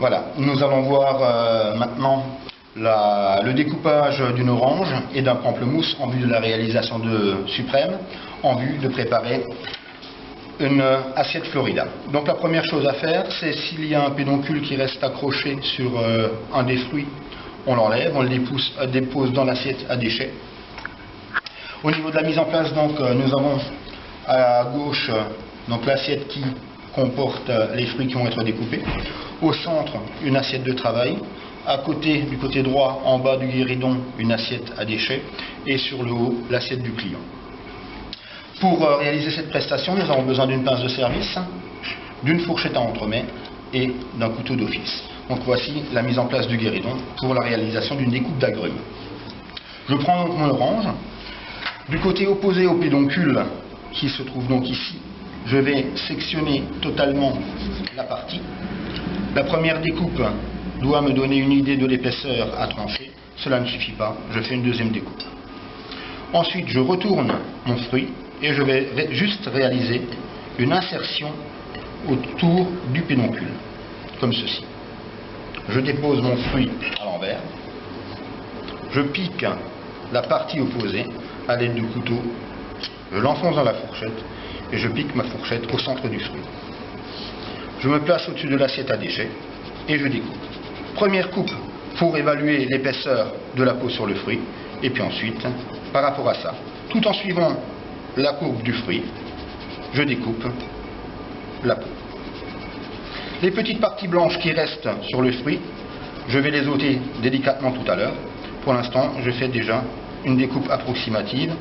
Voilà, nous allons voir maintenant le découpage d'une orange et d'un pamplemousse en vue de la réalisation de suprême, en vue de préparer une assiette Florida. Donc la première chose à faire, c'est s'il y a un pédoncule qui reste accroché sur un des fruits, on l'enlève, on le dépose dans l'assiette à déchets. Au niveau de la mise en place, donc, nous avons à gauche l'assiette qui comporte les fruits qui vont être découpés. Au centre, une assiette de travail. À côté, du côté droit, en bas du guéridon, une assiette à déchets. Et sur le haut, l'assiette du client. Pour réaliser cette prestation, nous avons besoin d'une pince de service, d'une fourchette à entremets et d'un couteau d'office. Donc voici la mise en place du guéridon pour la réalisation d'une découpe d'agrumes. Je prends donc mon orange. Du côté opposé au pédoncule, qui se trouve donc ici, je vais sectionner totalement la partie. La première découpe doit me donner une idée de l'épaisseur à trancher. Cela ne suffit pas, je fais une deuxième découpe. Ensuite, je retourne mon fruit et je vais juste réaliser une insertion autour du pédoncule, comme ceci. Je dépose mon fruit à l'envers, je pique la partie opposée à l'aide du couteau, je l'enfonce dans la fourchette et je pique ma fourchette au centre du fruit. Je me place au-dessus de l'assiette à déchets et je découpe. Première coupe pour évaluer l'épaisseur de la peau sur le fruit et puis ensuite, par rapport à ça, tout en suivant la courbe du fruit, je découpe la peau. Les petites parties blanches qui restent sur le fruit, je vais les ôter délicatement tout à l'heure. Pour l'instant, je fais déjà une découpe approximative.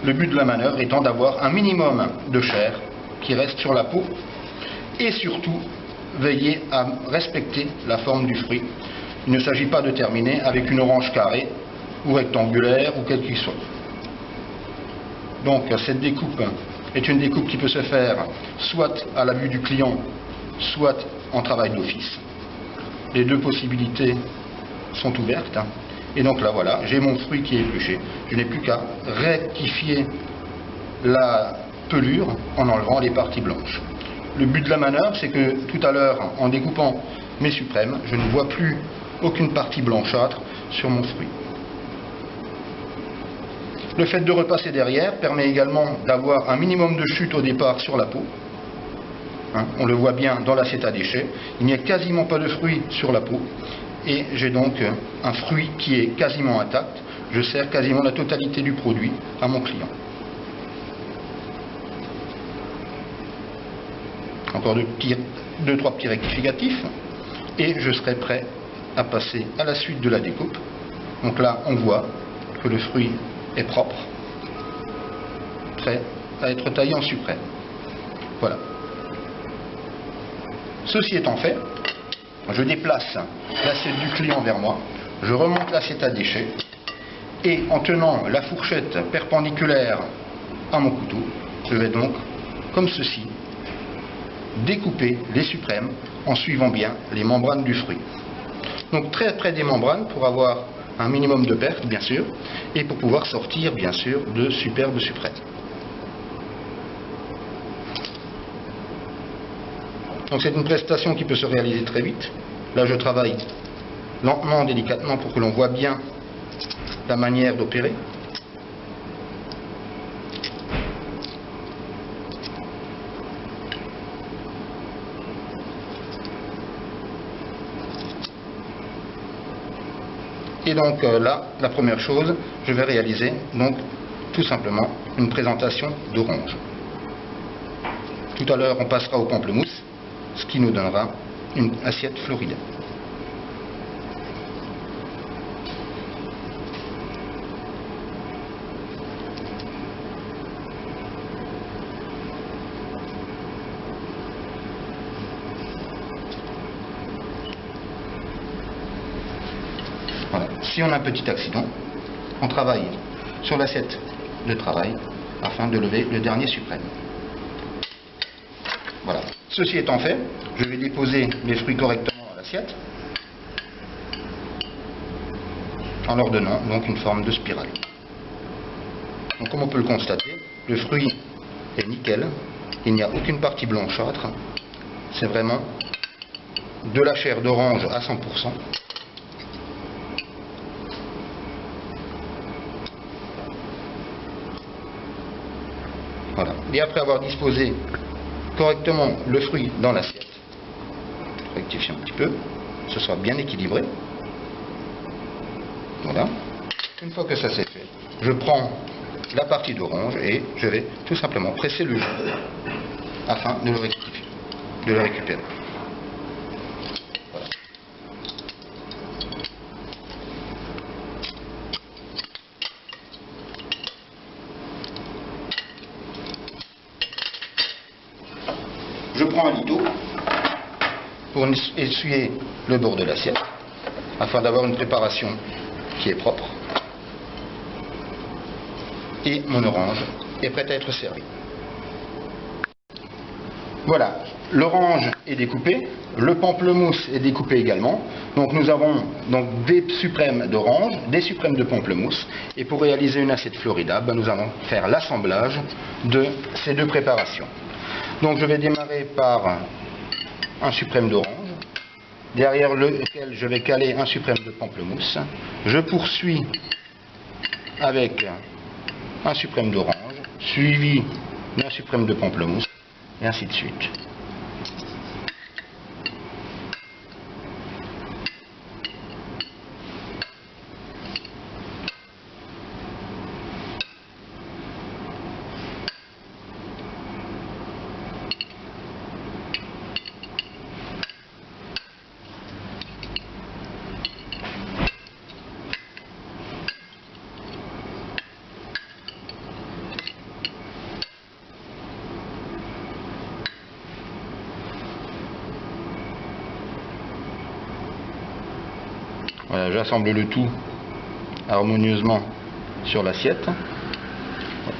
Le but de la manœuvre étant d'avoir un minimum de chair qui reste sur la peau et surtout veiller à respecter la forme du fruit. Il ne s'agit pas de terminer avec une orange carrée ou rectangulaire ou quel qu'il soit. Donc cette découpe est une découpe qui peut se faire soit à la vue du client, soit en travail d'office. Les deux possibilités sont ouvertes. Et donc là voilà, j'ai mon fruit qui est épluché. Je n'ai plus qu'à rectifier la pelure en enlevant les parties blanches. Le but de la manœuvre, c'est que tout à l'heure, en découpant mes suprêmes, je ne vois plus aucune partie blanchâtre sur mon fruit. Le fait de repasser derrière permet également d'avoir un minimum de chute au départ sur la peau. On le voit bien dans l'assiette à déchets. Il n'y a quasiment pas de fruit sur la peau. Et j'ai donc un fruit qui est quasiment intact. Je sers quasiment la totalité du produit à mon client. Encore deux, trois petits rectificatifs. Et je serai prêt à passer à la suite de la découpe. Donc là, on voit que le fruit est propre, prêt à être taillé en suprême. Voilà. Ceci étant fait, je déplace l'assiette du client vers moi, je remonte l'assiette à déchets et en tenant la fourchette perpendiculaire à mon couteau, je vais donc, comme ceci, découper les suprêmes en suivant bien les membranes du fruit. Donc très près des membranes pour avoir un minimum de perte, bien sûr, et pour pouvoir sortir, bien sûr, de superbes suprêmes. Donc c'est une prestation qui peut se réaliser très vite. Là, je travaille lentement, délicatement, pour que l'on voit bien la manière d'opérer. Et donc là, la première chose, je vais réaliser donc tout simplement une présentation d'orange. Tout à l'heure, on passera au pamplemousse, ce qui nous donnera une assiette Florida. Voilà. Si on a un petit accident, on travaille sur l'assiette de travail afin de lever le dernier suprême. Voilà. Ceci étant fait, je vais déposer les fruits correctement dans l'assiette en leur donnant donc une forme de spirale. Donc comme on peut le constater, le fruit est nickel, il n'y a aucune partie blanchâtre, c'est vraiment de la chair d'orange à 100%. Voilà. Et après avoir disposé correctement le fruit dans l'assiette, rectifier un petit peu, ce sera bien équilibré. Voilà. Une fois que ça c'est fait, je prends la partie d'orange et je vais tout simplement presser le jus afin de le rectifier, de le récupérer. Voilà. Je prends un lido pour essuyer le bord de l'assiette afin d'avoir une préparation qui est propre. Et mon orange est prête à être servie. Voilà, l'orange est découpée, le pamplemousse est découpé également. Donc nous avons donc des suprêmes d'orange, des suprêmes de pamplemousse. Et pour réaliser une assiette Florida, nous allons faire l'assemblage de ces deux préparations. Donc je vais démarrer par un suprême d'orange, derrière lequel je vais caler un suprême de pamplemousse. Je poursuis avec un suprême d'orange, suivi d'un suprême de pamplemousse, et ainsi de suite. Voilà, j'assemble le tout harmonieusement sur l'assiette.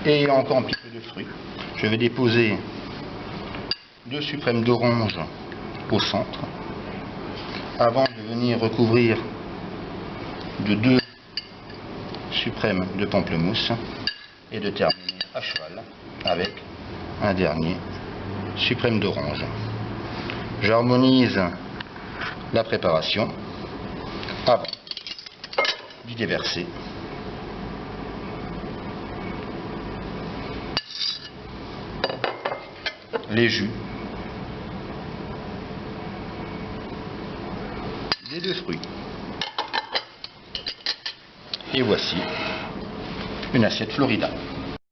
Et il y a encore un petit peu de fruits. Je vais déposer deux suprêmes d'orange au centre avant de venir recouvrir de deux suprêmes de pamplemousse et de terminer à cheval avec un dernier suprême d'orange. J'harmonise la préparation avant d'y déverser les jus des deux fruits. Et voici une assiette Florida.